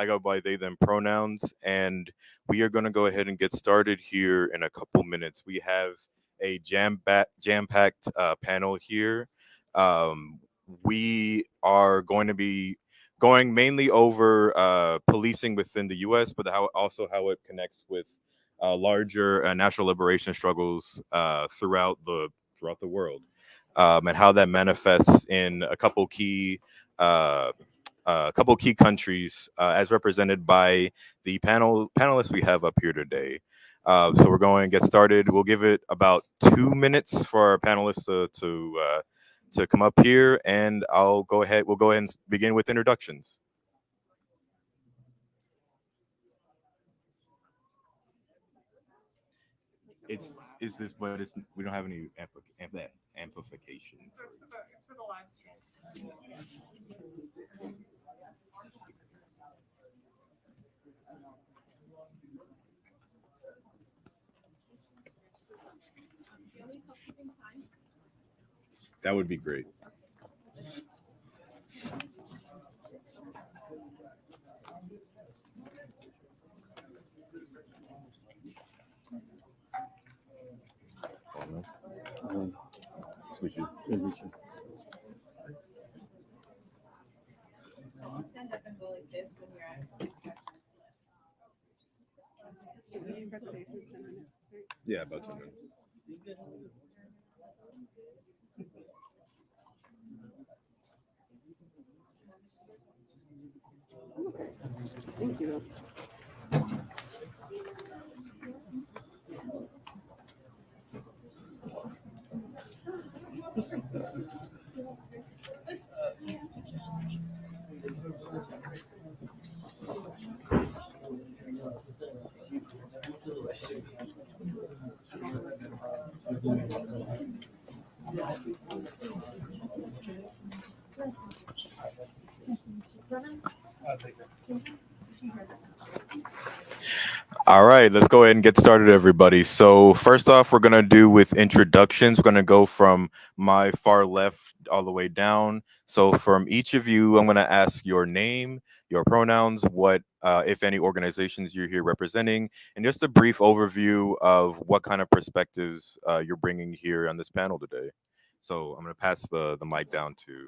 I go by they them pronouns, and we are going to go ahead and get started here in a couple minutes. We have a jam packed panel here. Um, we are going to be going mainly over policing within the U.S., but how it connects with larger national liberation struggles throughout the world, and how that manifests in uh, a couple key countries, as represented by the panelists we have up here today. So we're going to get started. We'll give it about 2 minutes for our panelists to come up here, and I'll go ahead. We'll go ahead and begin with introductions. It's is this, but it's we don't have any amplification. So it's for the live stream. That would be great. Switch it. Stand up and go like this when you're at. Yeah, about 2 minutes. Thank you. All right, let's go ahead and get started, everybody. So first off, we're gonna do with introductions. We're gonna go from my far left all the way down. So from each of you, I'm gonna ask your name, your pronouns, what, if any, organizations you're here representing, and just a brief overview of what kind of perspectives you're bringing here on this panel today. So I'm gonna pass the mic down to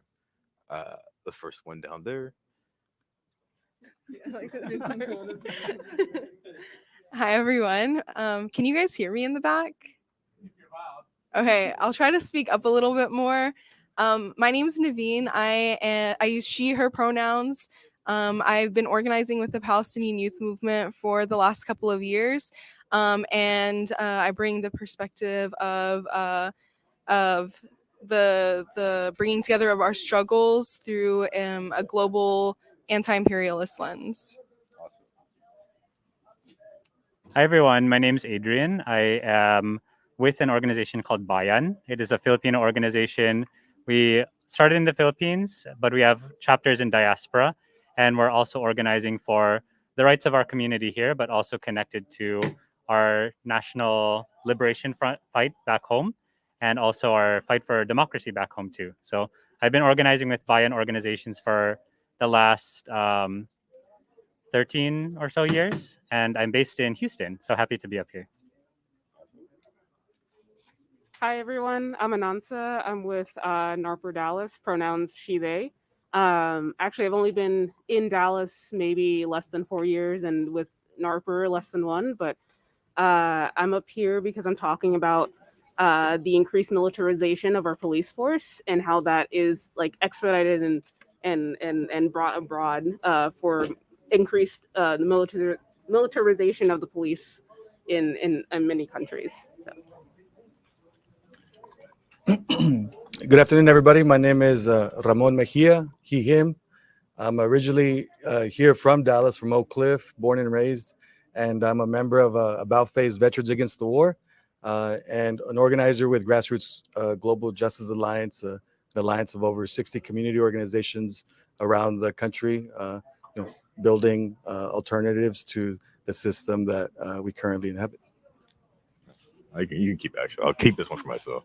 the first one down there. Hi, everyone. Can you guys hear me in the back? Okay, I'll try to speak up a little bit more. My name is Naveen. I use she, her pronouns. I've been organizing with the Palestinian Youth Movement for the last couple of years, and I bring the perspective of the bringing together of our struggles through a global anti-imperialist lens. Hi, everyone. My name is Adrian. I am with an organization called Bayan. It is a Filipino organization. We started in the Philippines, but we have chapters in diaspora. And we're also organizing for the rights of our community here, but also connected to our national liberation front fight back home, and also our fight for democracy back home, too. So I've been organizing with Bayan organizations for the last 13 or so years, and I'm based in Houston, so happy to be up here. Hi, everyone. I'm Anansa. I'm with NARPR Dallas, pronouns she, they. Actually, I've only been in Dallas maybe less than 4 years, and with NARPR less than 1, but I'm up here because I'm talking about the increased militarization of our police force and how that is like expedited and brought abroad for increased militarization of the police in many countries. So. Good afternoon, everybody. My name is Ramon Mejia, he, him. I'm originally here from Dallas, from Oak Cliff, born and raised, and I'm a member of About Face Veterans Against the War and an organizer with Grassroots Global Justice Alliance, an alliance of over 60 community organizations around the country, building alternatives to the system that we currently inhabit. You can keep actually. I'll keep this one for myself.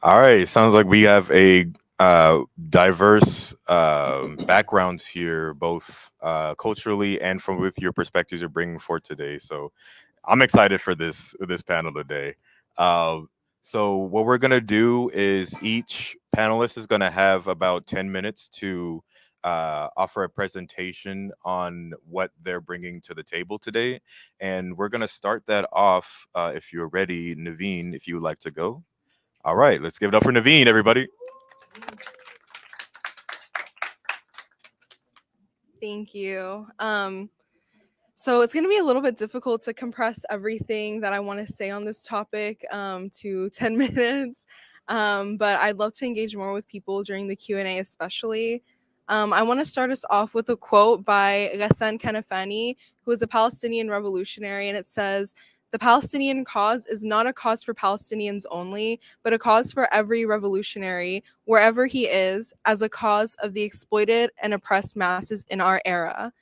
All right. Sounds like we have a diverse backgrounds here, both culturally and from with your perspectives you're bringing forth today. So I'm excited for this panel today. So what we're gonna do is each panelist is gonna have about 10 minutes to offer a presentation on what they're bringing to the table today, and we're gonna start that off. If you're ready, Naveen, if you would like to go. All right, let's give it up for Naveen, everybody. Thank you. So it's going to be a little bit difficult to compress everything that I want to say on this topic to 10 minutes, but I'd love to engage more with people during the Q&A especially. I want to start us off with a quote by Ghassan Kanafani, who is a Palestinian revolutionary, and it says, "The Palestinian cause is not a cause for Palestinians only, but a cause for every revolutionary, wherever he is, as a cause of the exploited and oppressed masses in our era."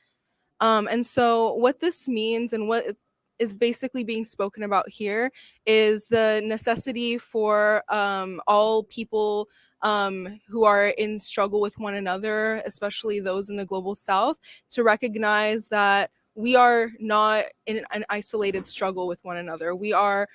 And so what this means and what is basically being spoken about here is the necessity for all people who are in struggle with one another, especially those in the global south, to recognize that we are not in an isolated struggle with one another. We are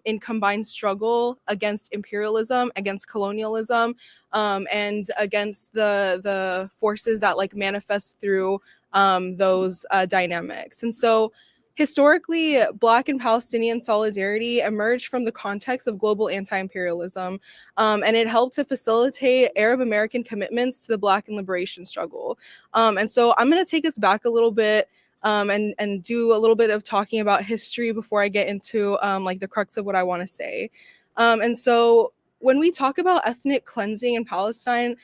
in combined struggle against imperialism, against colonialism, and against the forces that like manifest through those dynamics. And so historically, Black and Palestinian solidarity emerged from the context of global anti-imperialism, and it helped to facilitate Arab American commitments to the Black and liberation struggle. And so I'm going to take us back a little bit and do a little bit of talking about history before I get into like the crux of what I want to say. And so when we talk about ethnic cleansing in Palestine,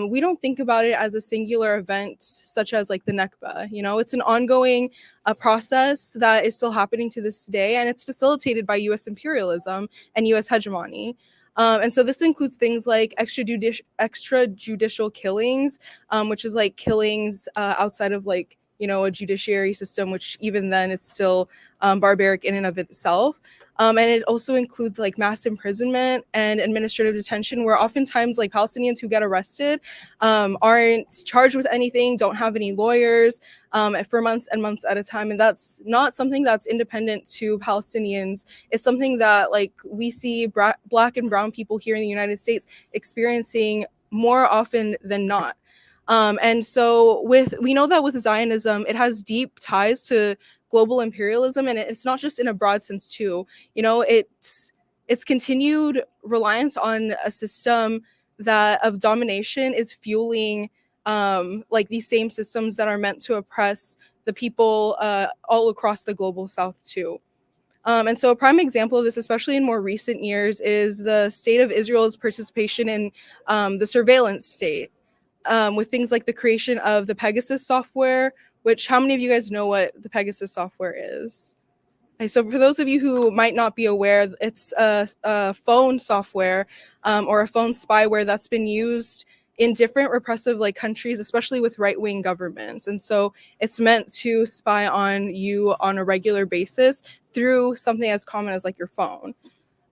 we don't think about it as a singular event such as like the Nakba. You know, it's an ongoing process that is still happening to this day, and it's facilitated by U.S. imperialism and U.S. hegemony. And so this includes things like extrajudicial killings, which is like killings outside of like, you know, a judiciary system, which even then it's still barbaric in and of itself. And it also includes like mass imprisonment and administrative detention, where oftentimes like Palestinians who get arrested aren't charged with anything, don't have any lawyers for months and months at a time. And that's not something that's independent to Palestinians. It's something that like we see Black and brown people here in the United States experiencing more often than not. And so we know that with Zionism, it has deep ties to global imperialism, and it's not just in a broad sense too. You know, it's continued reliance on a system that of domination is fueling like these same systems that are meant to oppress the people all across the global south too. And so a prime example of this, especially in more recent years, is the state of Israel's participation in the surveillance state, with things like the creation of the Pegasus software, which how many of you guys know what the Pegasus software is? Okay, so for those of you who might not be aware, it's a phone software or a phone spyware that's been used in different repressive like countries, especially with right-wing governments. And so it's meant to spy on you on a regular basis through something as common as like your phone.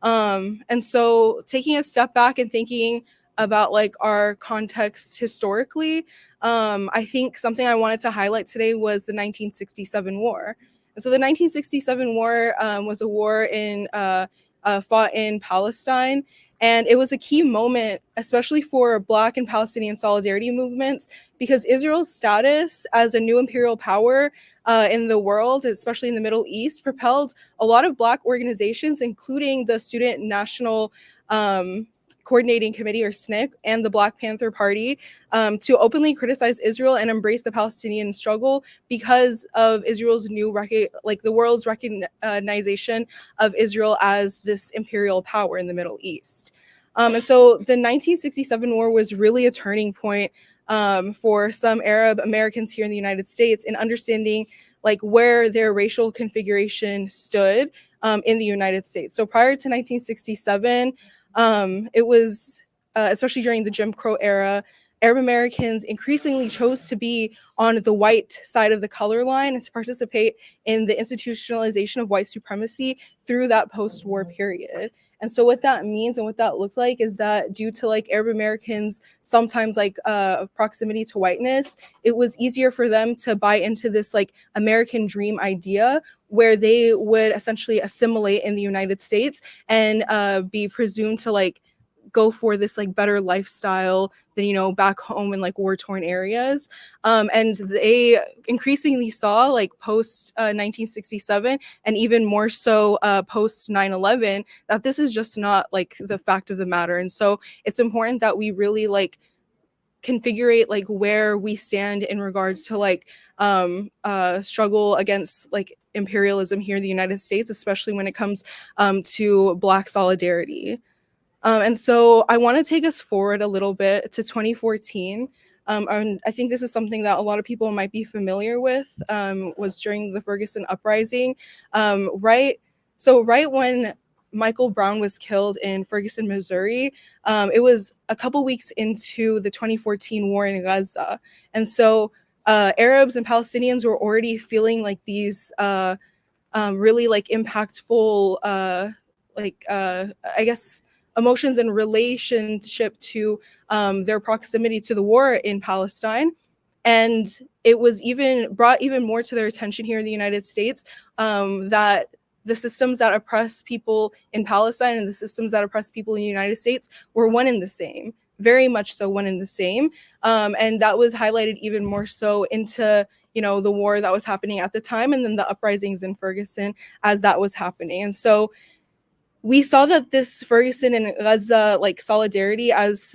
And so taking a step back and thinking about like our context historically, I think something I wanted to highlight today was the 1967 war. And so the 1967 war was a war fought in Palestine, and it was a key moment, especially for Black and Palestinian solidarity movements, because Israel's status as a new imperial power in the world, especially in the Middle East, propelled a lot of Black organizations, including the Student National Coordinating Committee, or SNCC, and the Black Panther Party, to openly criticize Israel and embrace the Palestinian struggle because of Israel's the world's recognition of Israel as this imperial power in the Middle East. And so the 1967 war was really a turning point for some Arab Americans here in the United States in understanding like where their racial configuration stood in the United States. So prior to 1967, it was, especially during the Jim Crow era, Arab Americans increasingly chose to be on the white side of the color line and to participate in the institutionalization of white supremacy through that post-war period. And so what that means and what that looks like is that due to like Arab Americans sometimes like proximity to whiteness, it was easier for them to buy into this like American dream idea where they would essentially assimilate in the United States and be presumed to like go for this like better lifestyle than, you know, back home in like war-torn areas. And they increasingly saw like post 1967 and even more so post 9/11 that this is just not like the fact of the matter. And so it's important that we really like configure like where we stand in regards to like struggle against like imperialism here in the United States, especially when it comes to Black solidarity. And so I want to take us forward a little bit to 2014. And I think this is something that a lot of people might be familiar with, was during the Ferguson uprising. Right when Michael Brown was killed in Ferguson, Missouri, it was a couple weeks into the 2014 war in Gaza. And so Arabs and Palestinians were already feeling like these really like impactful, I guess, emotions in relationship to their proximity to the war in Palestine. And it was brought even more to their attention here in the United States that the systems that oppress people in Palestine and the systems that oppress people in the United States were one and the same, very much so one and the same. And that was highlighted even more so into, you know, the war that was happening at the time and then the uprisings in Ferguson as that was happening. And so we saw that this Ferguson and Gaza like solidarity as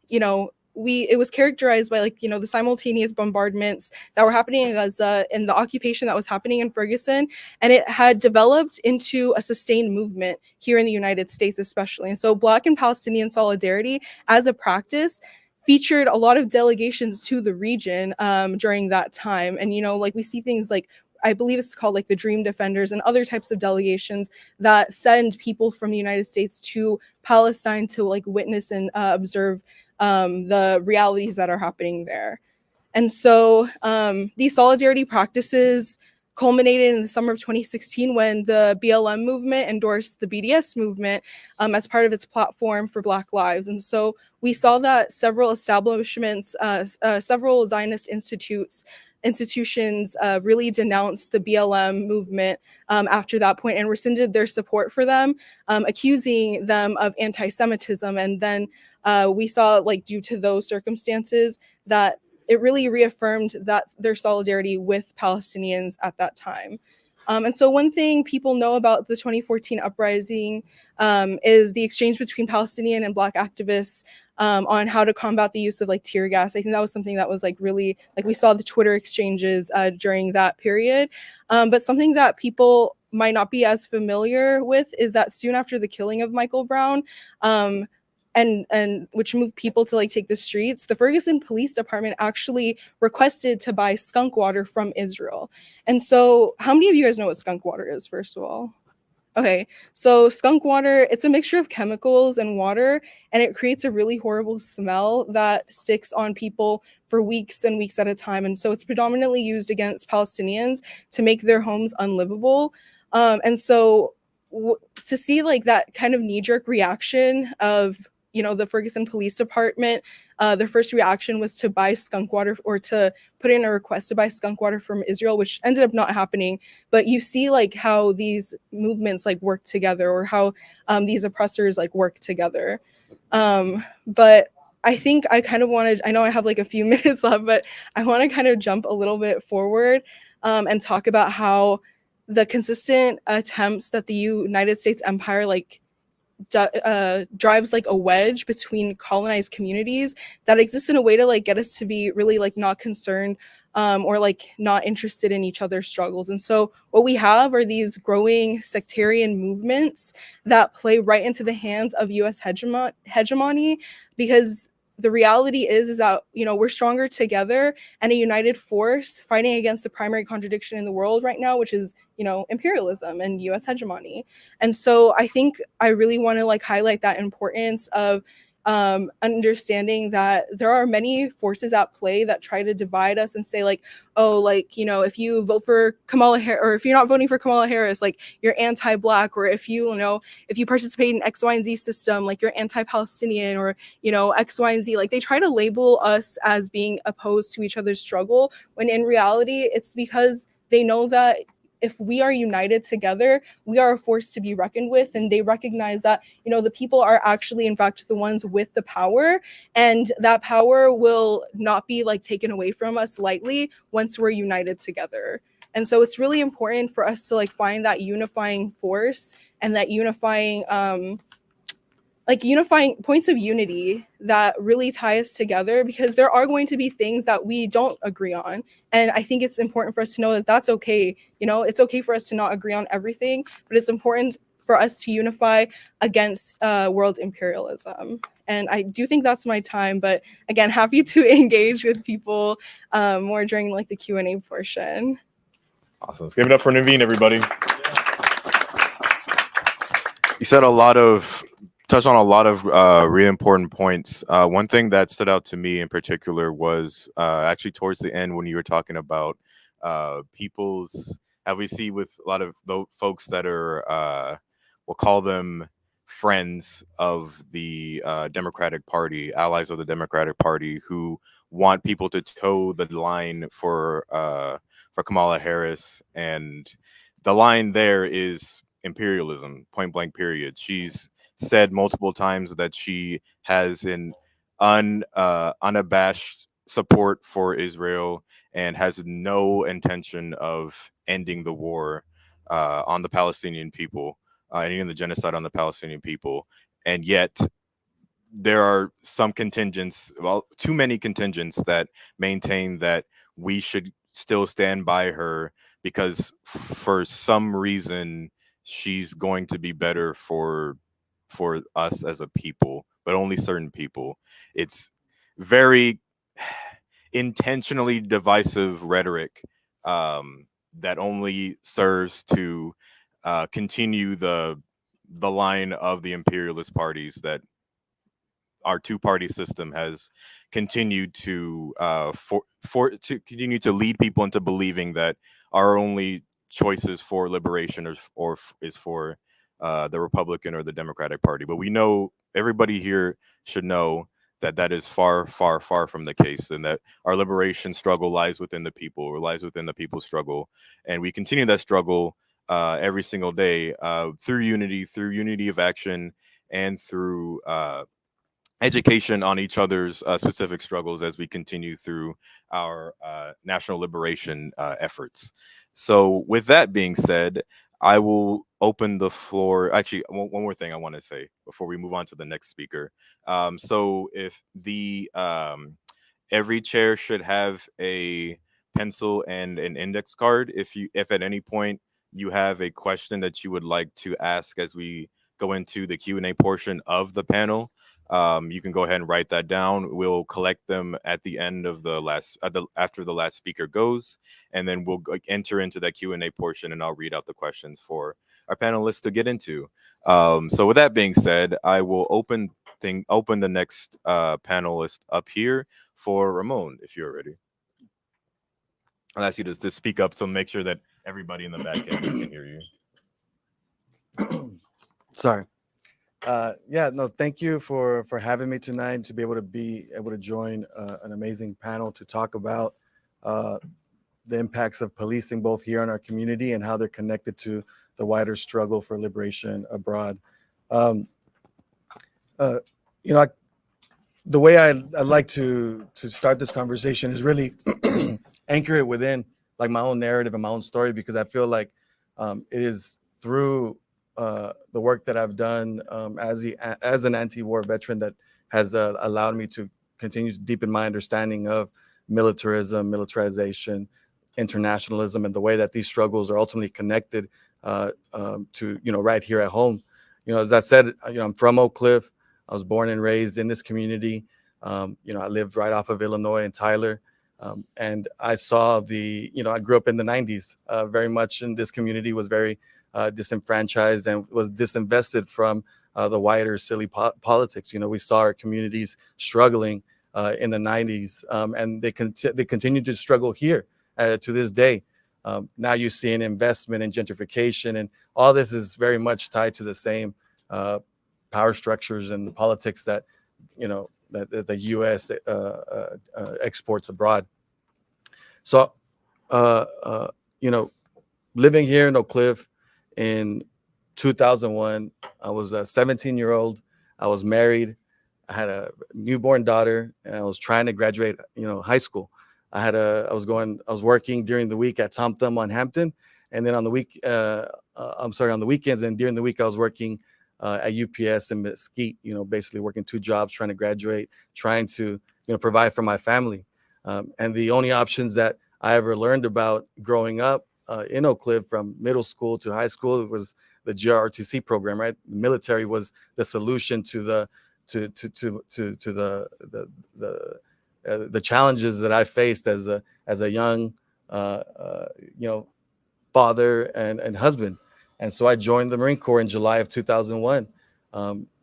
you know, it was characterized by like, you know, the simultaneous bombardments that were happening in Gaza and the occupation that was happening in Ferguson, and it had developed into a sustained movement here in the United States especially. And so Black and Palestinian solidarity as a practice featured a lot of delegations to the region during that time. And, you know, like we see things like, I believe it's called like the Dream Defenders and other types of delegations that send people from the United States to Palestine to like witness and observe the realities that are happening there. And so these solidarity practices culminated in the summer of 2016 when the BLM movement endorsed the BDS movement as part of its platform for Black lives. And so we saw that several establishments, several Zionist institutions really denounced the BLM movement after that point and rescinded their support for them, accusing them of anti-Semitism. And then we saw, like, due to those circumstances, that it really reaffirmed that their solidarity with Palestinians at that time. And so one thing people know about the 2014 uprising is the exchange between Palestinian and Black activists on how to combat the use of like tear gas. I think that was something that was like really, like we saw the Twitter exchanges during that period. But something that people might not be as familiar with is that soon after the killing of Michael Brown, and which moved people to like take the streets, the Ferguson Police Department actually requested to buy skunk water from Israel. And so how many of you guys know what skunk water is, first of all? Okay, so skunk water, it's a mixture of chemicals and water, and it creates a really horrible smell that sticks on people for weeks and weeks at a time. And so it's predominantly used against Palestinians to make their homes unlivable. And so to see like that kind of knee-jerk reaction of, you know, the Ferguson Police Department, their first reaction was to buy skunk water, or to put in a request to buy skunk water from Israel, which ended up not happening. But you see like how these movements like work together, or how these oppressors like work together. But I think I kind of wanted, I know I have like a few minutes left, but I want to kind of jump a little bit forward and talk about how the consistent attempts that the United States empire like drives like a wedge between colonized communities that exists in a way to like get us to be really like not concerned or like not interested in each other's struggles. And so what we have are these growing sectarian movements that play right into the hands of US hegemony, because the reality is that, you know, we're stronger together and a united force fighting against the primary contradiction in the world right now, which is, you know, imperialism and US hegemony. And so I think I really want to like highlight that importance of understanding that there are many forces at play that try to divide us and say like, oh, like, you know, if you vote for Kamala Harris, or if you're not voting for Kamala Harris, like you're anti-Black, or if you know, if you participate in X, Y, and Z system, like you're anti-Palestinian, or, you know, X, Y, and Z. Like they try to label us as being opposed to each other's struggle, when in reality, it's because they know that if we are united together, we are a force to be reckoned with, and they recognize that, you know, the people are actually, in fact, the ones with the power, and that power will not be like taken away from us lightly once we're united together. And so it's really important for us to like find that unifying force and that unifying points of unity that really tie us together, because there are going to be things that we don't agree on. And I think it's important for us to know that that's okay. You know, it's okay for us to not agree on everything, but it's important for us to unify against world imperialism. And I do think that's my time, but again, happy to engage with people more during like the Q&A portion. Awesome. Let's give it up for Naveen, everybody. You said touched on a lot of really important points. One thing that stood out to me in particular was actually towards the end when you were talking about people's, how we see with a lot of those folks that are, we'll call them friends of the Democratic Party, allies of the Democratic Party, who want people to toe the line for Kamala Harris. And the line there is imperialism, point blank period. She's said multiple times that she has an unabashed support for Israel and has no intention of ending the war on the Palestinian people, ending the genocide on the Palestinian people. And yet there are some contingents, well, too many contingents, that maintain that we should still stand by her because for some reason she's going to be better for us as a people, but only certain people. It's very intentionally divisive rhetoric that only serves to continue the line of the imperialist parties that our two-party system has continued to to continue to lead people into believing that our only choices for liberation is for the Republican or the Democratic Party. But we know, everybody here should know, that that is far, far, far from the case, and that our liberation struggle lies within the people, or lies within the people's struggle. And we continue that struggle every single day through unity of action, and through education on each other's specific struggles as we continue through our national liberation efforts. So with that being said, I will open the floor. Actually, one more thing I want to say before we move on to the next speaker. So if the every chair should have a pencil and an index card. If at any point you have a question that you would like to ask as we go into the Q&A portion of the panel, you can go ahead and write that down. We'll collect them at the end of after the last speaker goes, and then we'll enter into that Q&A portion, and I'll read out the questions for our panelists to get into. So with that being said, I will open the next panelist up here for Ramon, if you're ready. I'll ask you to speak up, so make sure that everybody in the back can hear you. Sorry. Thank you for having me tonight, to be able to join an amazing panel to talk about the impacts of policing both here in our community and how they're connected to the wider struggle for liberation abroad. The way I like to start this conversation is really anchor it within like my own narrative and my own story, because I feel like it is through the work that I've done as an anti-war veteran that has allowed me to continue to deepen my understanding of militarism, militarization, internationalism, and the way that these struggles are ultimately connected to right here at home. As I said, I'm from Oak Cliff. I was born and raised in this community. I lived right off of Illinois and Tyler. And I saw I grew up in the 90s, very much in this community, was very disenfranchised and was disinvested from the wider silly politics. We saw our communities struggling in the 90s, and they continue to struggle here to this day. Now you see an investment in gentrification, and all this is very much tied to the same power structures and the politics that that the U.S. Exports abroad. So, living here in Oak Cliff in 2001, I was a 17-year-old. I was married. I had a newborn daughter, and I was trying to graduate, high school. I was working during the week at Tom Thumb on Hampton, and then on the weekends and during the week I was working at UPS in Mesquite. Basically working 2 jobs, trying to graduate, trying to provide for my family. And the only options that I ever learned about growing up in Oak Cliff from middle school to high school was the GROTC program. Right, the military was the solution to the the challenges that I faced as a young father and husband. And so I joined the Marine Corps in July of 2001,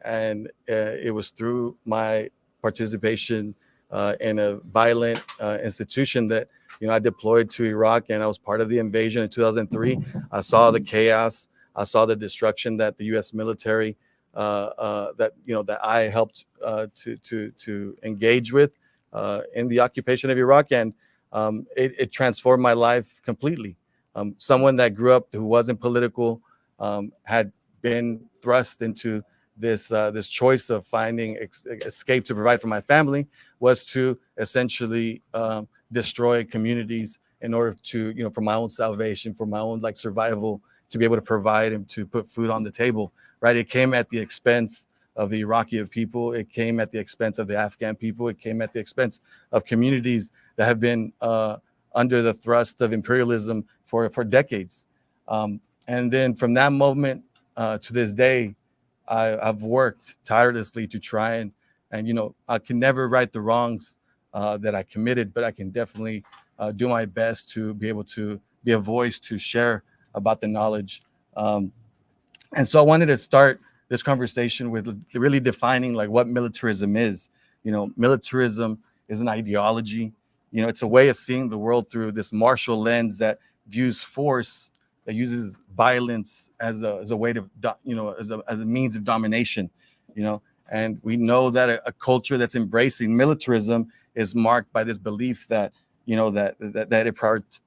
and it was through my participation in a violent institution that I deployed to Iraq, and I was part of the invasion in 2003. I saw the chaos, I saw the destruction that the U.S. military that I helped to engage with in the occupation of Iraq, and it transformed my life completely. Someone that grew up who wasn't political, had been thrust into this choice of finding escape to provide for my family, was to essentially destroy communities in order to for my own salvation, for my own survival, to be able to provide and to put food on the table. Right, it came at the expense of the Iraqi people. It came at the expense of the Afghan people. It came at the expense of communities that have been under the thrust of imperialism for decades. And then from that moment to this day, I've worked tirelessly to try and I can never right the wrongs that I committed, but I can definitely do my best to be able to be a voice to share about the knowledge. And so I wanted to start this conversation with really defining what militarism is. Militarism is an ideology. It's a way of seeing the world through this martial lens that views force, that uses violence as a way to, as a means of domination. And we know that a culture that's embracing militarism is marked by this belief that that it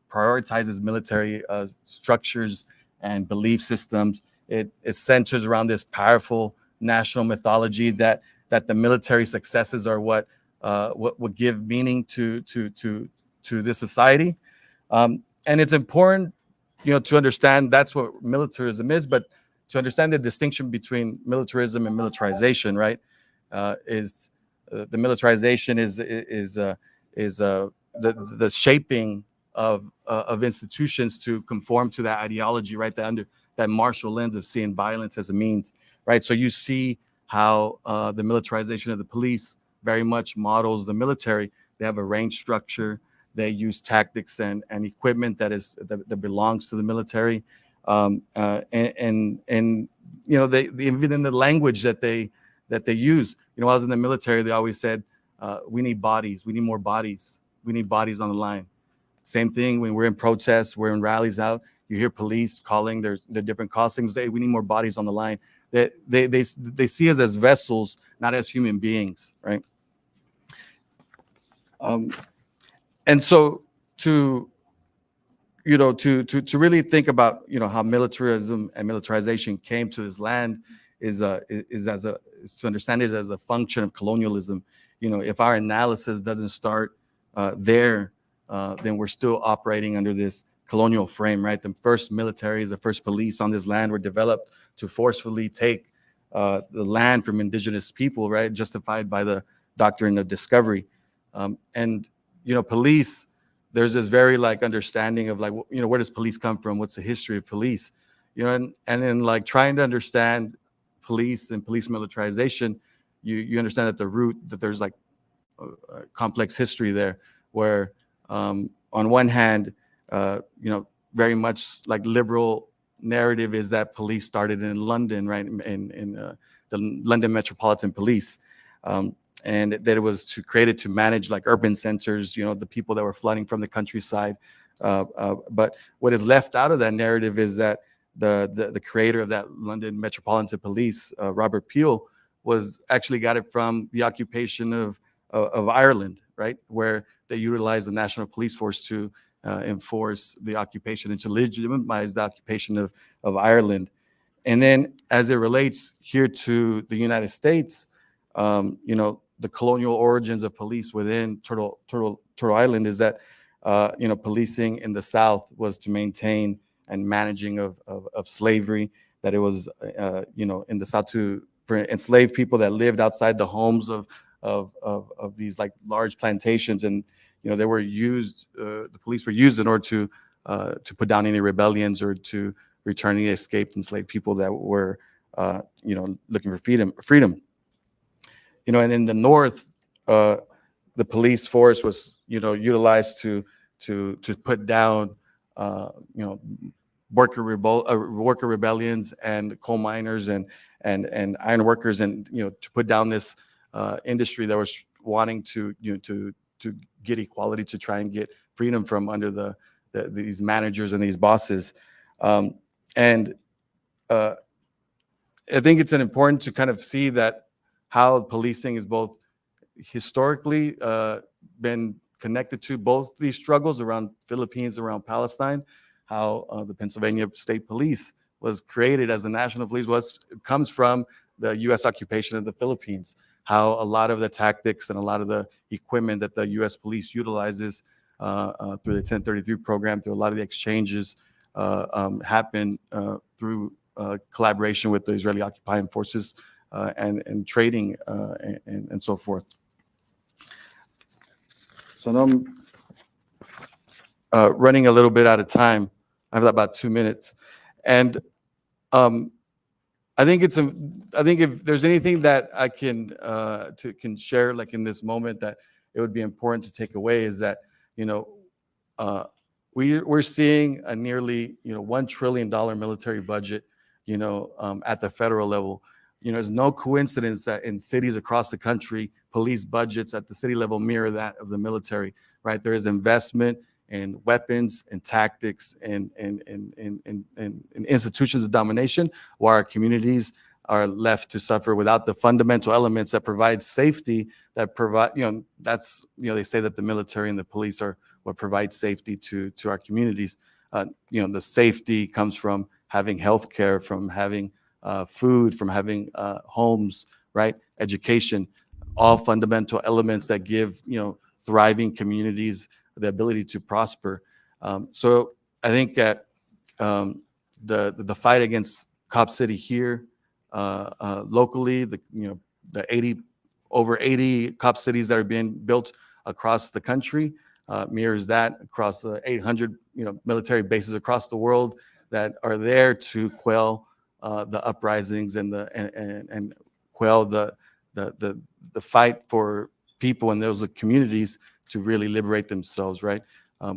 prioritizes military structures and belief systems. It centers around this powerful national mythology that the military successes are what would give meaning to this society. And it's important, to understand that's what militarism is, but to understand the distinction between militarism and militarization, right? Is the militarization is the shaping of institutions to conform to that ideology, right? That martial lens of seeing violence as a means, right? So you see how the militarization of the police very much models the military. They have a range structure. They use tactics and equipment that belongs to the military, and even in the language that they use. I was in the military. They always said, "We need bodies. We need more bodies. We need bodies on the line." Same thing when we're in protests, we're in rallies out. You hear police calling their different callings. Hey, we need more bodies on the line. They see us as vessels, not as human beings, right? And so to really think about how militarism and militarization came to this land is to understand it as a function of colonialism. If our analysis doesn't start there, then we're still operating under this colonial frame, right? The first militaries, the first police on this land were developed to forcefully take the land from indigenous people, right? Justified by the doctrine of discovery. And police, there's this very understanding of where does police come from? What's the history of police? And then trying to understand police and police militarization, you understand at the root that there's a complex history there, where on one hand, very much liberal narrative is that police started in London, right, in the London Metropolitan Police, and that it was created to manage like urban centers, the people that were flooding from the countryside. But what is left out of that narrative is that the creator of that London Metropolitan Police, Robert Peel, was actually got it from the occupation of Ireland, right, where they utilized the National Police Force to enforce the occupation and to legitimize the occupation of Ireland. And then as it relates here to the United States, the colonial origins of police within Turtle Island is that, policing in the South was to maintain and managing of slavery, that it was, in the South for enslaved people that lived outside the homes of these like large plantations. And, they were used, the police were used in order to put down any rebellions or to return any escaped enslaved people that were, looking for freedom. And in the North, the police force was, utilized to put down, worker rebellions and coal miners and iron workers, and to put down this industry that was wanting to get equality, to try and get freedom from under these managers and these bosses. And I think it's important to kind of see that how policing is both historically been connected to both these struggles around Philippines, around Palestine, how the Pennsylvania State Police was created as a national police comes from the U.S. occupation of the Philippines, how a lot of the tactics and a lot of the equipment that the U.S. police utilizes through the 1033 program, through a lot of the exchanges happen through collaboration with the Israeli occupying forces and trading and so forth. So now I'm running a little bit out of time. I have about 2 minutes, and I think if there's anything that I can share, like in this moment, that it would be important to take away is that we're seeing a nearly $1 trillion military budget at the federal level. It's no coincidence that in cities across the country, police budgets at the city level mirror that of the military, right? There is investment in weapons and tactics and institutions of domination, while our communities are left to suffer without the fundamental elements that provide safety, that provide, they say that the military and the police are what provide safety to our communities. The safety comes from having healthcare, from having food, from having homes, right? Education, all fundamental elements that give, thriving communities the ability to prosper. So I think that the fight against Cop City here, locally, over 80 cop cities that are being built across the country, mirrors that across the 800 military bases across the world that are there to quell the uprisings and quell the fight for people in those communities to really liberate themselves, right?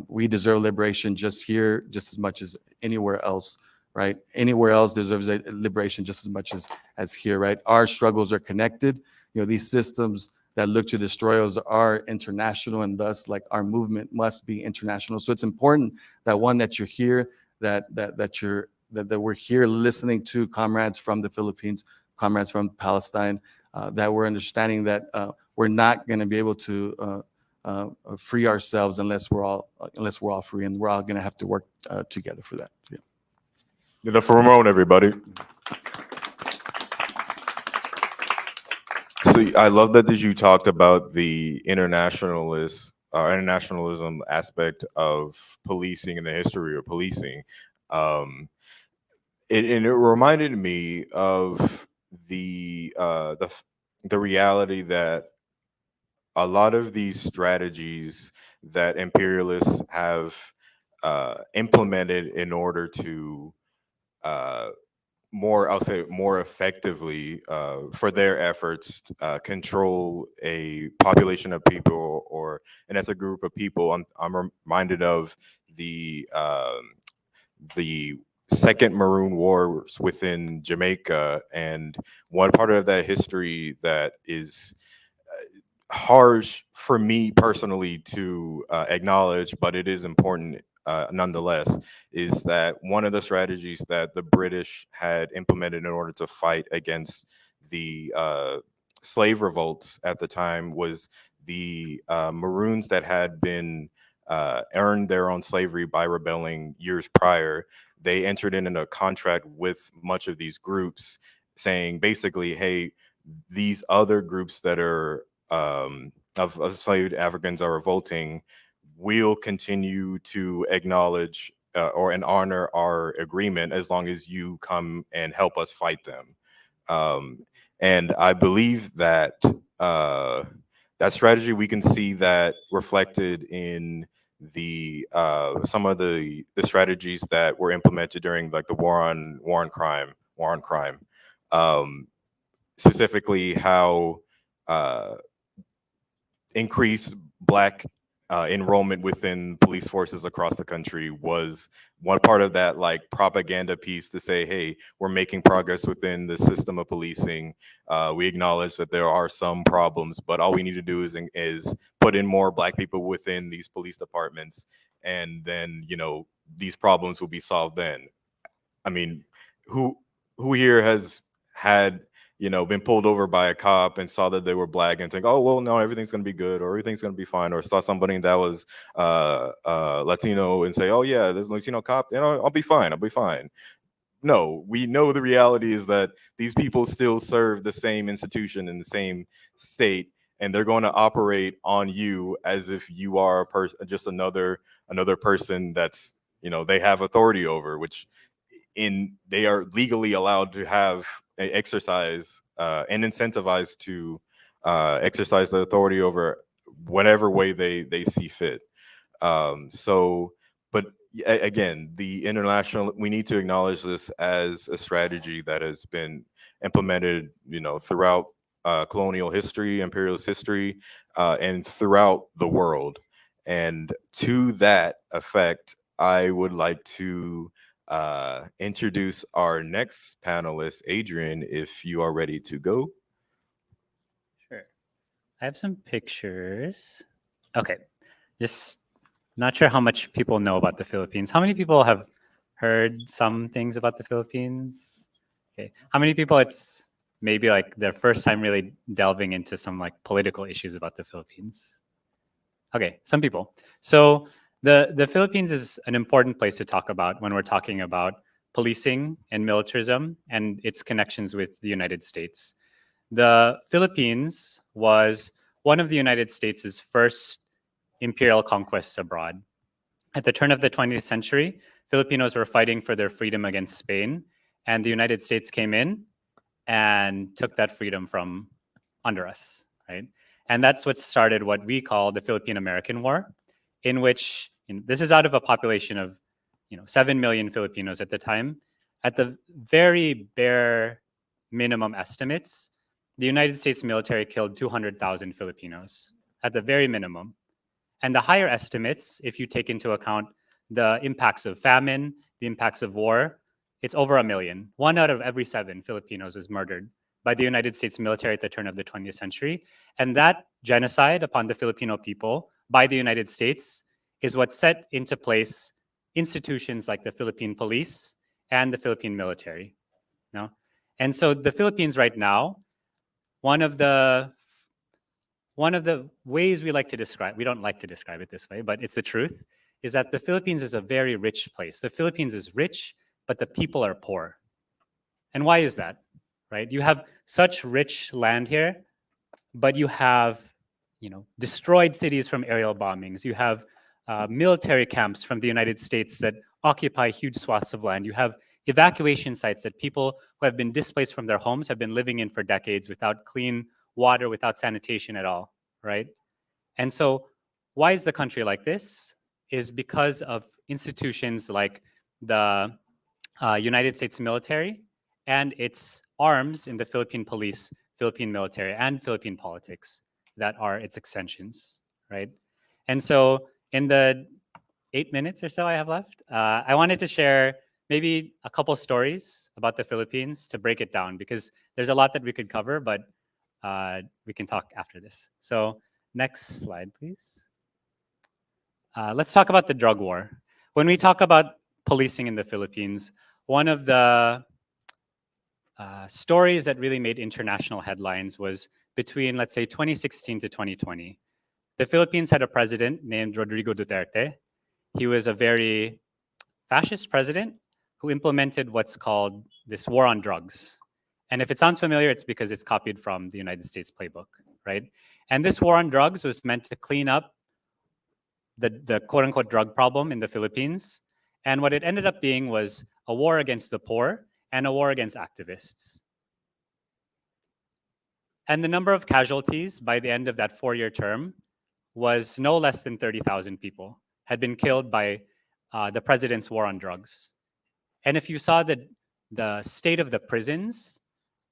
We deserve liberation just here, just as much as anywhere else, right? Anywhere else deserves a liberation just as much as here, right? Our struggles are connected. These systems that look to destroy us are international, and thus, like, our movement must be international. So it's important that you're here, that we're here listening to comrades from the Philippines, comrades from Palestine, that we're understanding that we're not going to be able to free ourselves unless we're all free, and we're all going to have to work together for that. Yeah. Give it up for Ramon, everybody. So I love that you talked about the internationalism aspect of policing and the history of policing. It reminded me of the reality that a lot of these strategies that imperialists have implemented in order to more effectively for their efforts control a population of people or an ethnic group of people. I'm reminded of the second Maroon Wars within Jamaica, and one part of that history that is harsh for me personally to acknowledge, but it is important nonetheless, is that one of the strategies that the British had implemented in order to fight against the slave revolts at the time was the Maroons that had been earned their own slavery by rebelling years prior. They entered in a contract with much of these groups saying basically, hey, these other groups that are of enslaved Africans are revolting, we'll continue to acknowledge and honor our agreement as long as you come and help us fight them. And I believe that that strategy, we can see that reflected in the some of the strategies that were implemented during like the war on crime, specifically how increased Black enrollment within police forces across the country was one part of that like propaganda piece to say, hey, we're making progress within the system of policing. We acknowledge that there are some problems, but all we need to do is put in more Black people within these police departments, and then these problems will be solved then. I mean, who here has had been pulled over by a cop and saw that they were Black and think, oh, well, no, everything's going to be good or everything's going to be fine, or saw somebody that was Latino and say, oh, yeah, there's a Latino cop, I'll be fine. No, we know the reality is that these people still serve the same institution in the same state, and they're going to operate on you as if you are just another person that's, they have authority over, which they are legally allowed to have exercise and incentivized to exercise the authority over whatever way they see fit. But again, we need to acknowledge this as a strategy that has been implemented, throughout colonial history, imperialist history, and throughout the world. And to that effect, I would like to introduce our next panelist, Adrian, if you are ready to go. Sure. I have some pictures. Okay. Just not sure how much people know about the Philippines. How many people have heard some things about the Philippines? Okay. How many people it's maybe like their first time really delving into some like political issues about the Philippines? Okay, some people. So the Philippines is an important place to talk about when we're talking about policing and militarism and its connections with the United States. The Philippines was one of the United States' first imperial conquests abroad. At the turn of the 20th century, Filipinos were fighting for their freedom against Spain, and the United States came in and took that freedom from under us, right? And that's what started what we call the Philippine-American War, in which this is out of a population of 7 million Filipinos at the time. At the very bare minimum estimates, the United States military killed 200,000 Filipinos at the very minimum. And the higher estimates, if you take into account the impacts of famine, the impacts of war, it's over 1 million. 1 out of every 7 Filipinos was murdered by the United States military at the turn of the 20th century. And that genocide upon the Filipino people by the United States is what set into place institutions like the Philippine police and the Philippine military. No? And so the Philippines right now, one of the ways we like to describe, we don't like to describe it this way, but it's the truth, is that the Philippines is a very rich place. The Philippines is rich, but the people are poor. And why is that? Right? You have such rich land here, but you have, destroyed cities from aerial bombings. You have military camps from the United States that occupy huge swaths of land. You have evacuation sites that people who have been displaced from their homes have been living in for decades without clean water, without sanitation at all, right? And so why is the country like this? Is because of institutions like the United States military and its arms in the Philippine police, Philippine military, and Philippine politics that are its extensions, right? And so in the 8 minutes or so I have left, I wanted to share maybe a couple stories about the Philippines to break it down, because there's a lot that we could cover, but we can talk after this. So next slide, please. Let's talk about the drug war. When we talk about policing in the Philippines, one of the stories that really made international headlines was between, let's say, 2016 to 2020. The Philippines had a president named Rodrigo Duterte. He was a very fascist president who implemented what's called this war on drugs. And if it sounds familiar, it's because it's copied from the United States playbook, right? And this war on drugs was meant to clean up the quote-unquote drug problem in the Philippines. And what it ended up being was a war against the poor and a war against activists. And the number of casualties by the end of that 4-year term was no less than 30,000 people had been killed by the president's war on drugs. And if you saw the state of the prisons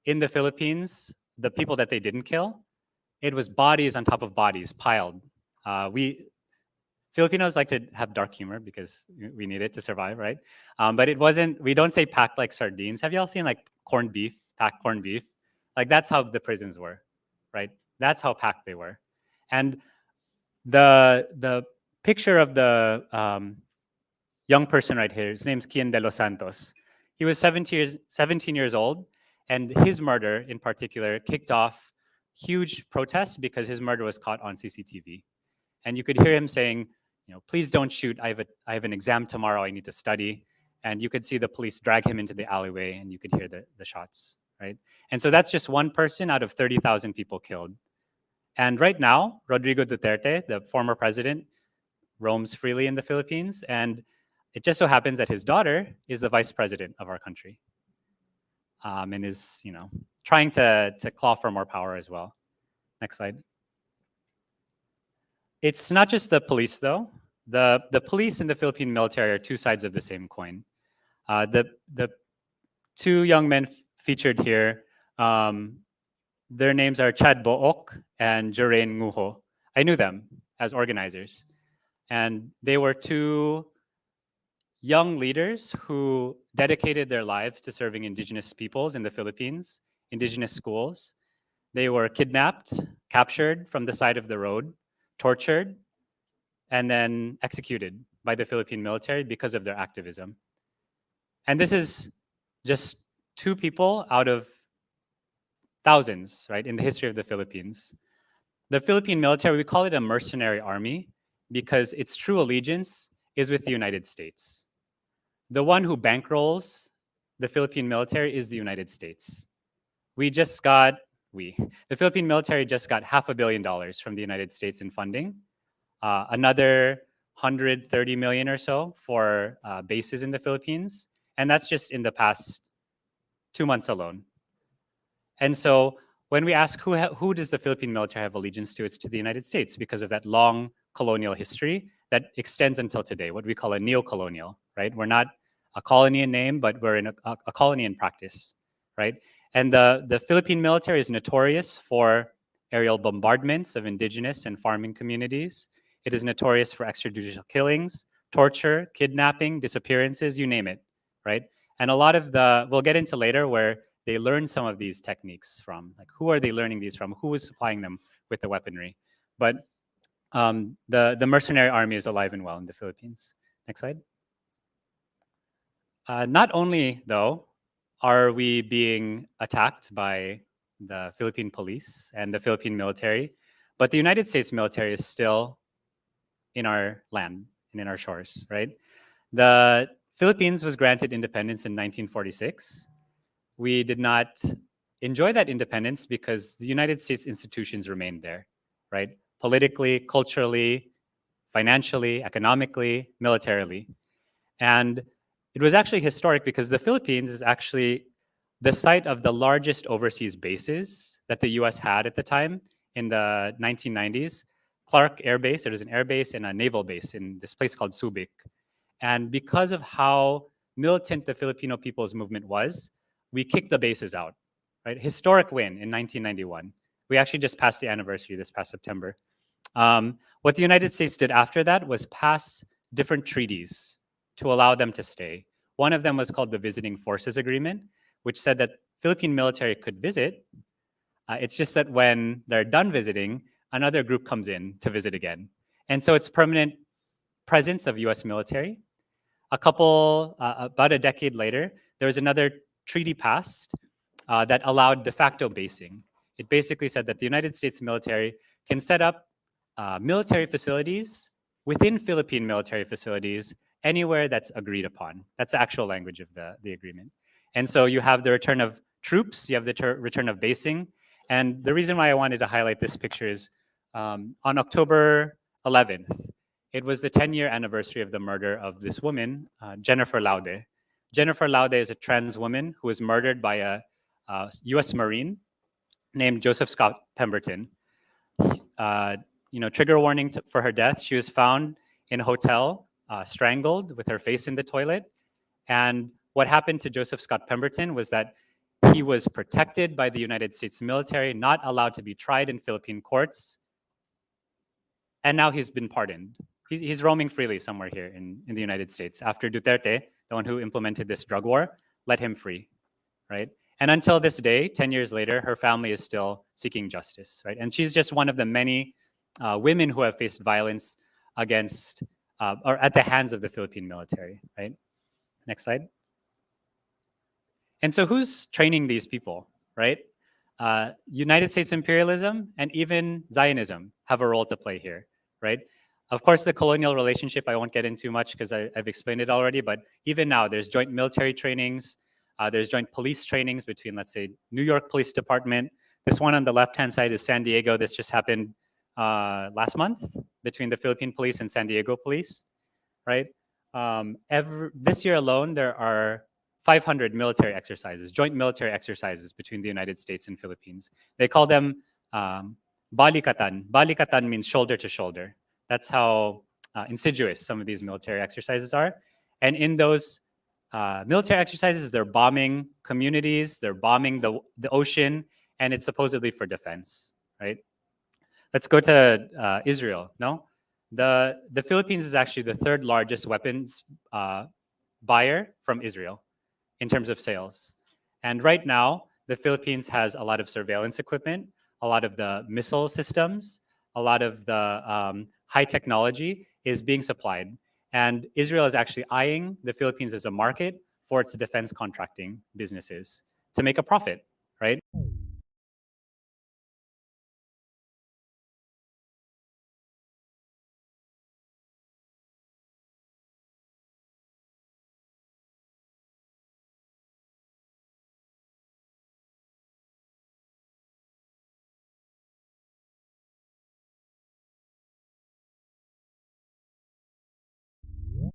in the Philippines, the people that they didn't kill, it was bodies on top of bodies piled. Filipinos like to have dark humor because we need it to survive, right? But it wasn't, we don't say packed like sardines. Have y'all seen like corned beef, packed corned beef? Like that's how the prisons were, right? That's how packed they were. And the picture of the young person right here, his name's Kian de los Santos. He was 17 years old, and his murder in particular kicked off huge protests because his murder was caught on CCTV. And you could hear him saying, please don't shoot. I have an exam tomorrow. I need to study. And you could see the police drag him into the alleyway, and you could hear the shots, right? And so that's just one person out of 30,000 people killed. And right now, Rodrigo Duterte, the former president, roams freely in the Philippines. And it just so happens that his daughter is the vice president of our country, and is, trying to claw for more power as well. Next slide. It's not just the police, though. The police and the Philippine military are two sides of the same coin. The two young men featured here, their names are Chad Book and Jorain Nguho. I knew them as organizers. And they were two young leaders who dedicated their lives to serving indigenous peoples in the Philippines, indigenous schools. They were kidnapped, captured from the side of the road, tortured, and then executed by the Philippine military because of their activism. And this is just two people out of thousands, right, in the history of the Philippines. The Philippine military, we call it a mercenary army because its true allegiance is with the United States. The one who bankrolls the Philippine military is the United States. The Philippine military just got $500 million from the United States in funding, another 130 million or so for bases in the Philippines. And that's just in the past 2 months alone. And so when we ask who does the Philippine military have allegiance to, it's to the United States because of that long colonial history that extends until today, what we call a neo-colonial, right? We're not a colony in name, but we're in a colony in practice, right? And the Philippine military is notorious for aerial bombardments of indigenous and farming communities. It is notorious for extrajudicial killings, torture, kidnapping, disappearances, you name it, right? And a lot of we'll get into later where they learn some of these techniques from. Like, who are they learning these from? Who is supplying them with the weaponry? But the mercenary army is alive and well in the Philippines. Next slide. Not only, though, are we being attacked by the Philippine police and the Philippine military, but the United States military is still in our land and in our shores, right? The Philippines was granted independence in 1946. We did not enjoy that independence because the United States institutions remained there, right? Politically, culturally, financially, economically, militarily. And it was actually historic because the Philippines is actually the site of the largest overseas bases that the US had at the time in the 1990s. Clark Air Base, there's an air base and a naval base in this place called Subic. And because of how militant the Filipino People's Movement was, we kicked the bases out, right? Historic win in 1991. We actually just passed the anniversary this past September. What the United States did after that was pass different treaties to allow them to stay. One of them was called the Visiting Forces Agreement, which said that Philippine military could visit. It's just that when they're done visiting, another group comes in to visit again. And so it's permanent presence of US military. About a decade later, there was another treaty passed that allowed de facto basing. It basically said that the United States military can set up military facilities within Philippine military facilities anywhere that's agreed upon. That's the actual language of the agreement. And so you have the return of troops, you have the return of basing. And the reason why I wanted to highlight this picture is on October 11th, it was the 10-year anniversary of the murder of this woman, Jennifer Laude. Jennifer Laude is a trans woman who was murdered by a US Marine named Joseph Scott Pemberton. Trigger warning for her death. She was found in a hotel, strangled with her face in the toilet. And what happened to Joseph Scott Pemberton was that he was protected by the United States military, not allowed to be tried in Philippine courts. And now he's been pardoned. He's roaming freely somewhere here in the United States after Duterte, the one who implemented this drug war, let him free, right? And until this day, 10 years later, her family is still seeking justice, right? And she's just one of the many women who have faced violence against or at the hands of the Philippine military, right? Next slide. And so who's training these people, right? United States imperialism and even Zionism have a role to play here, right? Of course, the colonial relationship, I won't get into much because I've explained it already, but even now there's joint military trainings, there's joint police trainings between, let's say, New York Police Department. This one on the left-hand side is San Diego. This just happened last month between the Philippine Police and San Diego Police, right? This year alone, there are 500 military exercises, joint military exercises between the United States and Philippines. They call them balikatan. Balikatan means shoulder to shoulder. That's how insidious some of these military exercises are. And in those military exercises, they're bombing communities, they're bombing the ocean, and it's supposedly for defense, right? Let's go to Israel, no? The Philippines is actually the third largest weapons buyer from Israel in terms of sales. And right now, the Philippines has a lot of surveillance equipment, a lot of the missile systems, a lot of the high technology is being supplied. And Israel is actually eyeing the Philippines as a market for its defense contracting businesses to make a profit, right?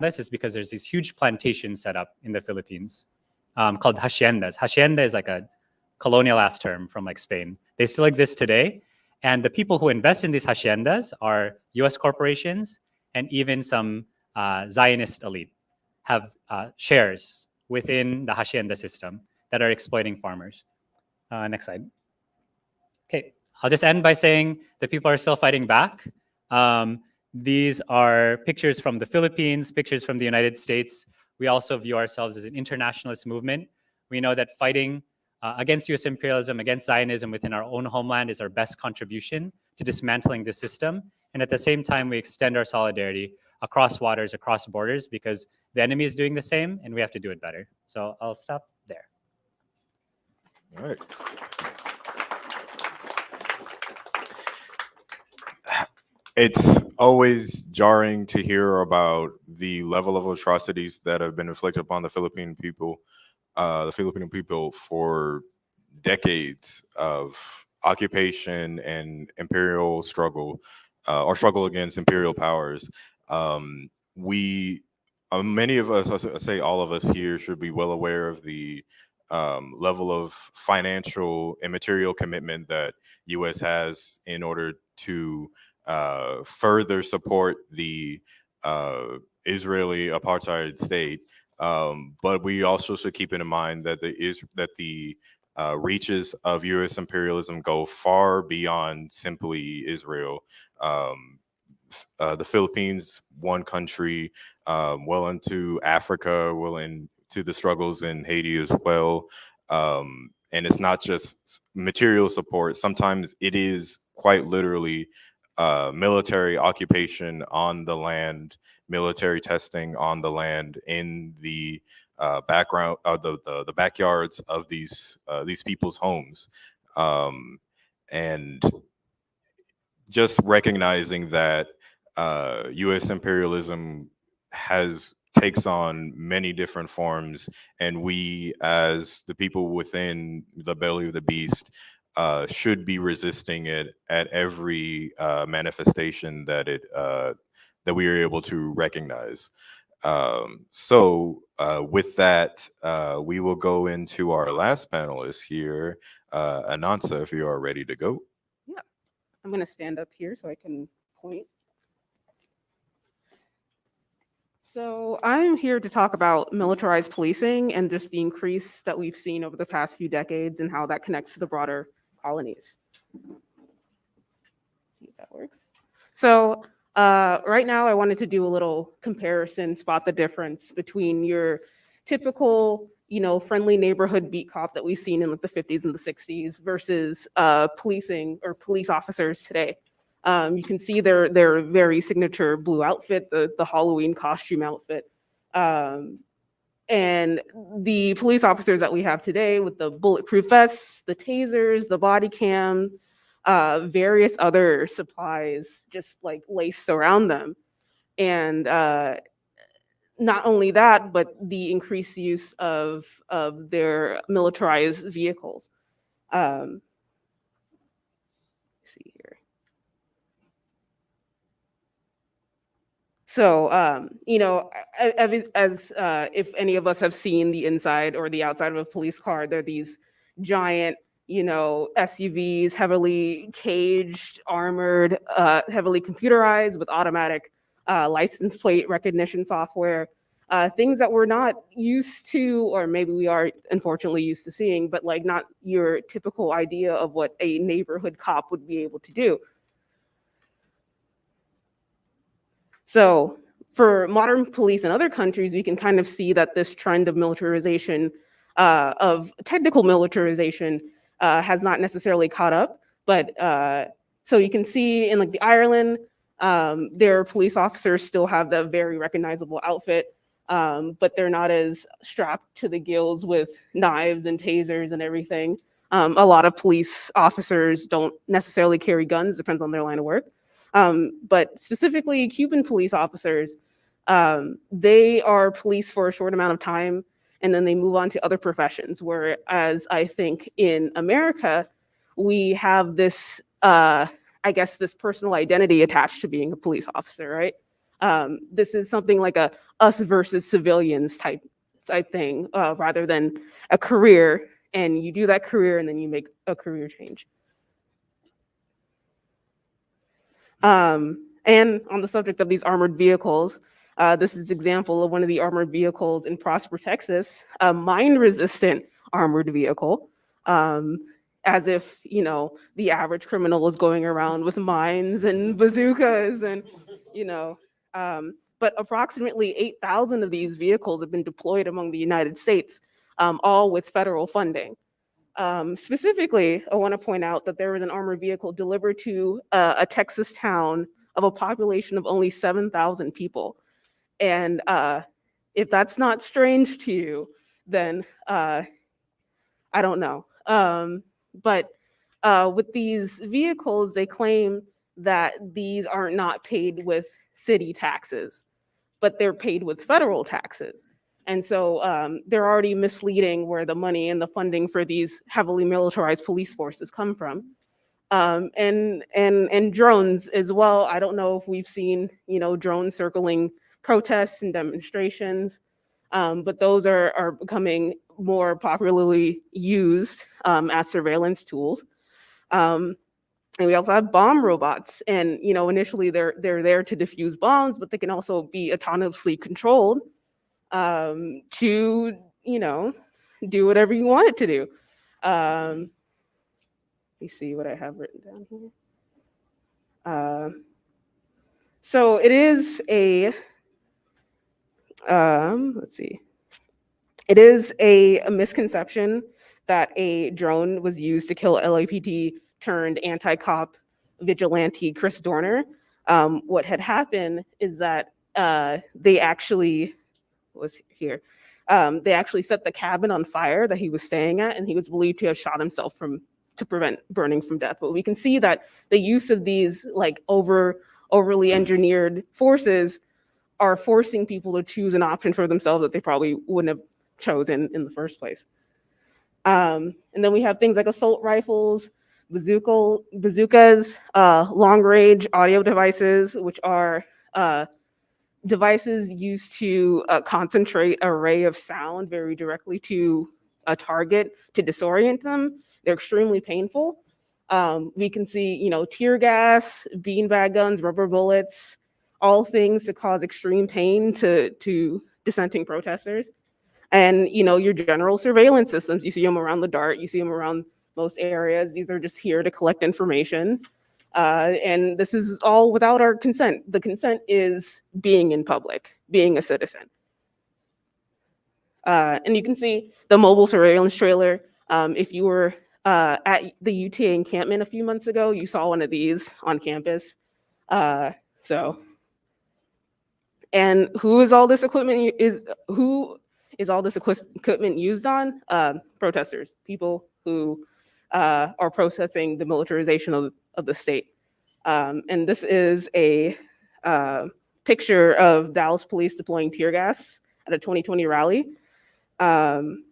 This is because there's these huge plantations set up in the Philippines called haciendas. Hacienda is like a colonial-ass term from like Spain. They still exist today. And the people who invest in these haciendas are US corporations and even some Zionist elite have shares within the hacienda system that are exploiting farmers. Next slide. Okay, I'll just end by saying the people are still fighting back. These are pictures from the Philippines, pictures from the United States. We also view ourselves as an internationalist movement. We know that fighting against US imperialism, against Zionism within our own homeland is our best contribution to dismantling the system. And at the same time, we extend our solidarity across waters, across borders, because the enemy is doing the same and we have to do it better. So I'll stop there. All right. It's always jarring to hear about the level of atrocities that have been inflicted upon the Filipino people for decades of occupation and imperial struggle, or struggle against imperial powers. Many of us, I say all of us here, should be well aware of the level of financial and material commitment that U.S. has in order to further support the Israeli apartheid state, but we also should keep in mind that the reaches of U.S. imperialism go far beyond simply Israel. The Philippines, one country, well into Africa, well to the struggles in Haiti as well. And it's not just material support. Sometimes it is quite literally military occupation on the land, military testing on the land in the background of the backyards of these people's homes, and just recognizing that U.S. imperialism takes on many different forms, and we, as the people within the belly of the beast, should be resisting it at every manifestation that we are able to recognize. With that, we will go into our last panelist here, Anansa, if you are ready to go. Yeah, I'm going to stand up here so I can point. So I'm here to talk about militarized policing and just the increase that we've seen over the past few decades and how that connects to the broader colonies. See if that works. So right now I wanted to do a little comparison, spot the difference between your typical, friendly neighborhood beat cop that we've seen in like the 50s and the 60s versus policing or police officers today. You can see their very signature blue outfit, the Halloween costume outfit. And the police officers that we have today with the bulletproof vests, the tasers, the body cam, various other supplies just like laced around them. And not only that, but the increased use of their militarized vehicles. See here. So, as if any of us have seen the inside or the outside of a police car, they're these giant, SUVs, heavily caged, armored, heavily computerized with automatic license plate recognition software, things that we're not used to, or maybe we are unfortunately used to seeing, but like not your typical idea of what a neighborhood cop would be able to do. So for modern police in other countries, we can kind of see that this trend of militarization, of technical militarization, has not necessarily caught up. But so you can see in like the Ireland, their police officers still have the very recognizable outfit, but they're not as strapped to the gills with knives and tasers and everything. A lot of police officers don't necessarily carry guns, depends on their line of work. But specifically Cuban police officers, they are police for a short amount of time and then they move on to other professions. Whereas I think in America, we have this, this personal identity attached to being a police officer, right? This is something like a us versus civilians type thing, rather than a career, and you do that career and then you make a career change. And on the subject of these armored vehicles, this is an example of one of the armored vehicles in Prosper, Texas, a mine-resistant armored vehicle, as if, the average criminal is going around with mines and bazookas and, but approximately 8,000 of these vehicles have been deployed among the United States, all with federal funding. Specifically, I want to point out that there was an armored vehicle delivered to a Texas town of a population of only 7,000 people. And if that's not strange to you, then I don't know. But with these vehicles, they claim that these are not paid with city taxes, but they're paid with federal taxes. And so they're already misleading where the money and the funding for these heavily militarized police forces come from. And drones as well. I don't know if we've seen, drones circling protests and demonstrations, but those are becoming more popularly used as surveillance tools. And we also have bomb robots. And, initially they're there to defuse bombs, but they can also be autonomously controlled to, do whatever you want it to do. Let me see what I have written down here. So it is a, let's see. It is a misconception that a drone was used to kill LAPD turned anti-cop vigilante Chris Dorner. What had happened is that they actually they actually set the cabin on fire that he was staying at, and he was believed to have shot himself to prevent burning from death. But we can see that the use of these like overly engineered forces are forcing people to choose an option for themselves that they probably wouldn't have chosen in the first place. And then we have things like assault rifles, bazookas, long-range audio devices, which are devices used to concentrate an array of sound very directly to a target to disorient them. They're extremely painful. We can see, tear gas, beanbag guns, rubber bullets, all things to cause extreme pain to dissenting protesters. And, your general surveillance systems, you see them around the DART, you see them around most areas. These are just here to collect information. And this is all without our consent. The consent is being in public, being a citizen. And you can see the mobile surveillance trailer. If you were at the UTA encampment a few months ago, you saw one of these on campus. And who is all this equipment used on? Protesters, people who are protesting the militarization of the state. And this is a picture of Dallas police deploying tear gas at a 2020 rally. And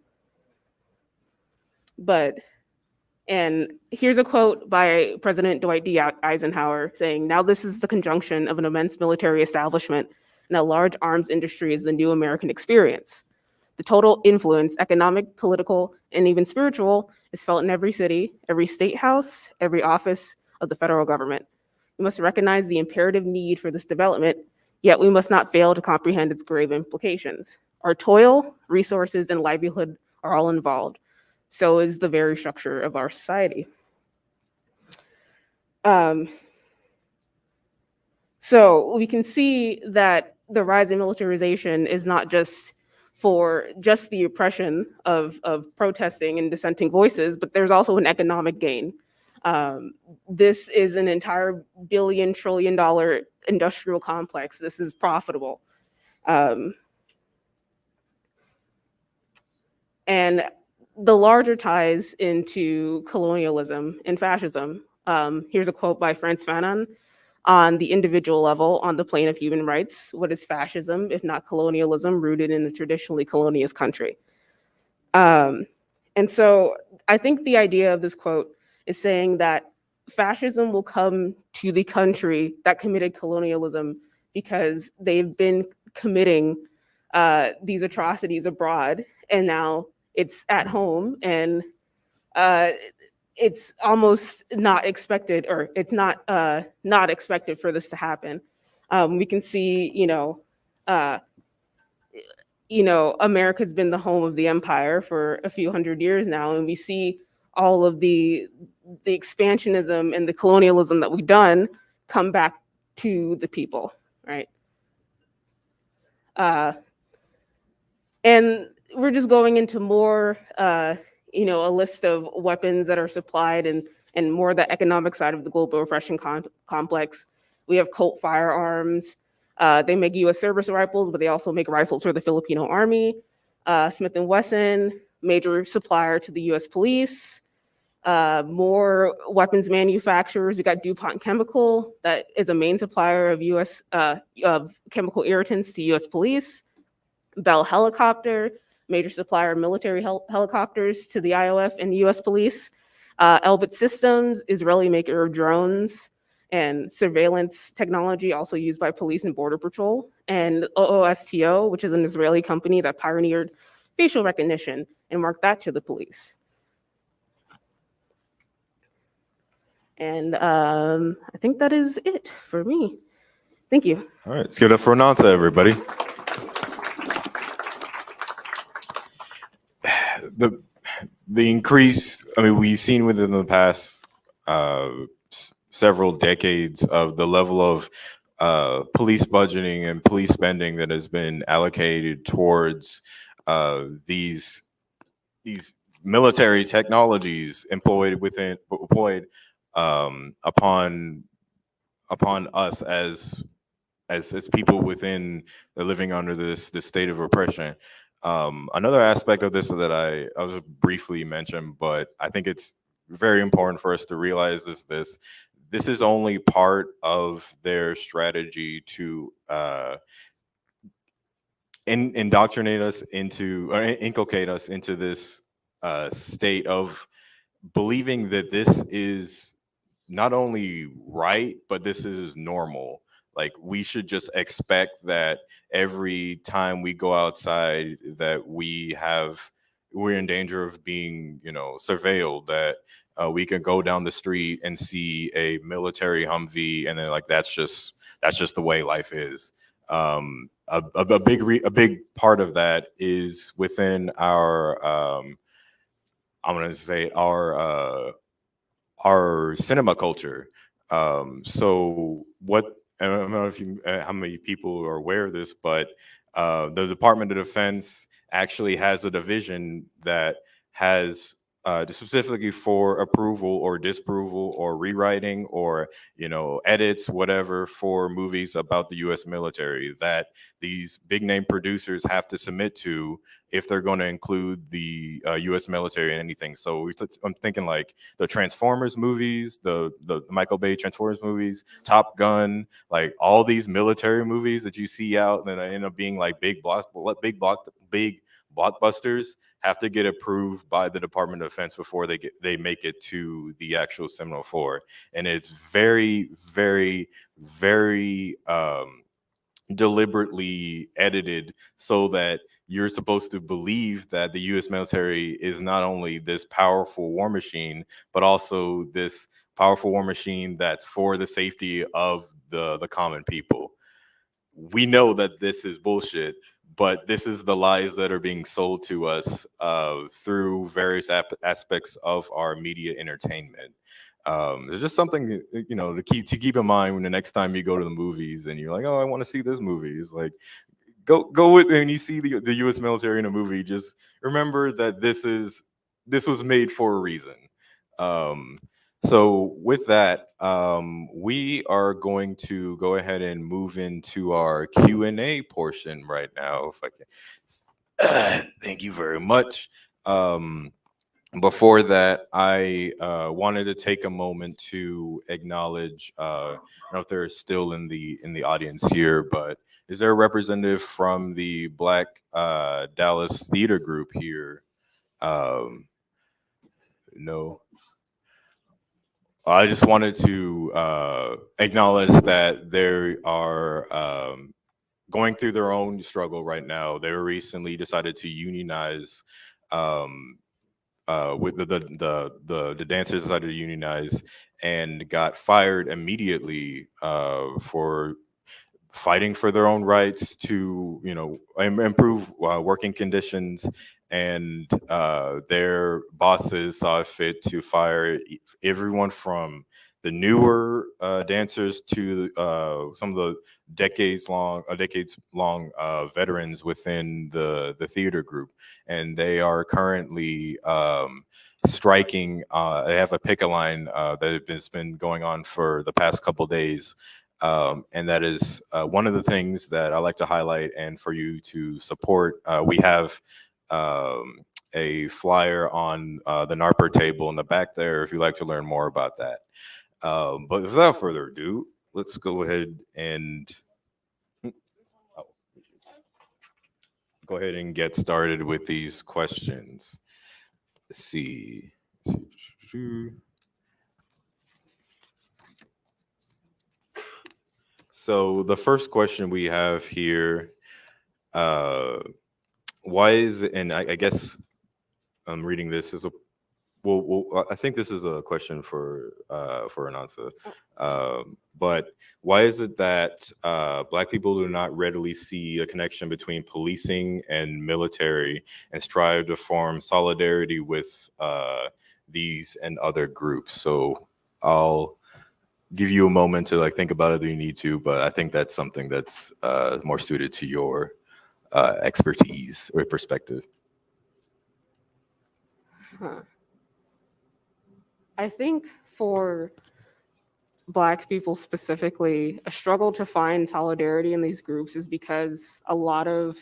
here's a quote by President Dwight D. Eisenhower saying, "Now this is the conjunction of an immense military establishment and a large arms industry is the new American experience. The total influence, economic, political, and even spiritual, is felt in every city, every state house, every office of the federal government. We must recognize the imperative need for this development, yet we must not fail to comprehend its grave implications. Our toil, resources, and livelihood are all involved. So is the very structure of our society." So we can see that the rise in militarization is not just for just the oppression of protesting and dissenting voices, but there's also an economic gain. This is an entire $1 trillion industrial complex. This is profitable. And the larger ties into colonialism and fascism. Here's a quote by Frantz Fanon: "On the individual level, on the plane of human rights, what is fascism if not colonialism rooted in a traditionally colonialist country?" And so I think the idea of this quote is saying that fascism will come to the country that committed colonialism because they've been committing these atrocities abroad, and now it's at home, and it's almost not expected, or it's not expected for this to happen. We can see, America's been the home of the empire for a few hundred years now, and we see all of the expansionism and the colonialism that we've done come back to the people, right? And we're just going into more, a list of weapons that are supplied and more the economic side of the global oppression complex. We have Colt firearms. They make U.S. service rifles, but they also make rifles for the Filipino Army. Smith & Wesson, major supplier to the U.S. police. More weapons manufacturers. We got DuPont Chemical, that is a main supplier of U.S. Of chemical irritants to U.S. police. Bell Helicopter, major supplier of military helicopters to the IOF and U.S. police. Elbit Systems, Israeli maker of drones and surveillance technology, also used by police and border patrol. And OOSTO, which is an Israeli company that pioneered facial recognition and marked that to the police. And I think that is it for me. Thank you. All right, let's give it up for Ananta, everybody. The increase, we've seen within the past several decades of the level of police budgeting and police spending that has been allocated towards these military technologies employed upon us as people within living under this state of oppression. Another aspect of this that I was briefly mentioned, but I think it's very important for us to realize is this is only part of their strategy to indoctrinate us into, or inculcate us into this state of believing that this is not only right, but this is normal. Like, we should just expect that every time we go outside that we're in danger of being, surveilled, that we can go down the street and see a military Humvee, and then like that's just the way life is. A big part of that is within our I'm gonna say our cinema culture. So what, I don't know if how many people are aware of this, but the Department of Defense actually has a division that has specifically for approval or disapproval or rewriting or edits, whatever, for movies about the U.S. military that these big name producers have to submit to if they're going to include the U.S. military in anything. So I'm thinking like the Transformers movies, the Michael Bay Transformers movies, Top Gun, like all these military movies that you see out that end up being like big blockbusters have to get approved by the Department of Defense before they make it to the actual Seminole 4. And it's very, very, very deliberately edited so that you're supposed to believe that the U.S. military is not only this powerful war machine, but also this powerful war machine that's for the safety of the common people. We know that this is bullshit, but this is the lies that are being sold to us through various aspects of our media entertainment. There's just something to keep in mind when the next time you go to the movies and you're like, oh, I want to see this movie. It's like go with, when you see the U.S. military in a movie, just remember that this was made for a reason. So with that, we are going to go ahead and move into our Q&A portion right now, if I can. Thank you very much. Before that, I wanted to take a moment to acknowledge, I don't know if they're still in the audience here, but is there a representative from the Black Dallas Theater Group here? No. I just wanted to acknowledge that they are going through their own struggle right now. They recently decided to unionize. With the dancers decided to unionize and got fired immediately for fighting for their own rights to improve working conditions, and their bosses saw fit to fire everyone from the newer dancers to some of the decades long veterans within the theater group, and they are currently striking. They have a picket line that has been going on for the past couple days. And that is one of the things that I like to highlight and for you to support. We have a flyer on the NARPR table in the back there if you'd like to learn more about that. But without further ado, let's go ahead and get started with these questions. Let's see. So the first question we have here, why is, and I guess I'm reading this as a, well, I think this is a question for Anansa, but why is it that Black people do not readily see a connection between policing and military and strive to form solidarity with these and other groups? So I'll give you a moment to think about it if you need to, but I think that's something that's more suited to your expertise or perspective? Huh. I think for Black people specifically, a struggle to find solidarity in these groups is because a lot of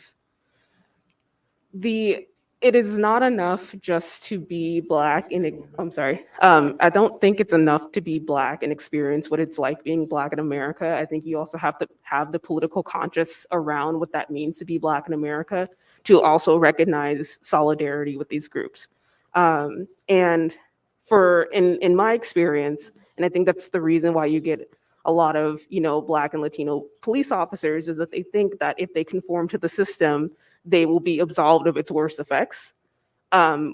it is not enough just to be Black I'm sorry. I don't think it's enough to be Black and experience what it's like being Black in America. I think you also have to have the political conscience around what that means to be Black in America to also recognize solidarity with these groups. And in my experience, and I think that's the reason why you get a lot of, Black and Latino police officers, is that they think that if they conform to the system, they will be absolved of its worst effects,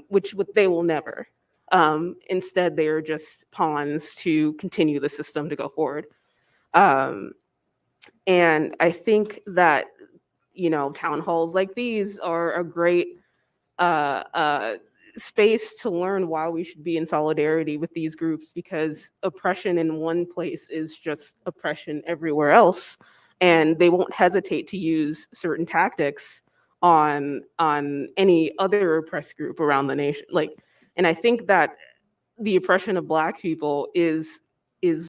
which they will never. Instead, they are just pawns to continue the system to go forward. And I think that, town halls like these are a great space to learn why we should be in solidarity with these groups, because oppression in one place is just oppression everywhere else, and they won't hesitate to use certain tactics on any other oppressed group around the nation. And I think that the oppression of Black people is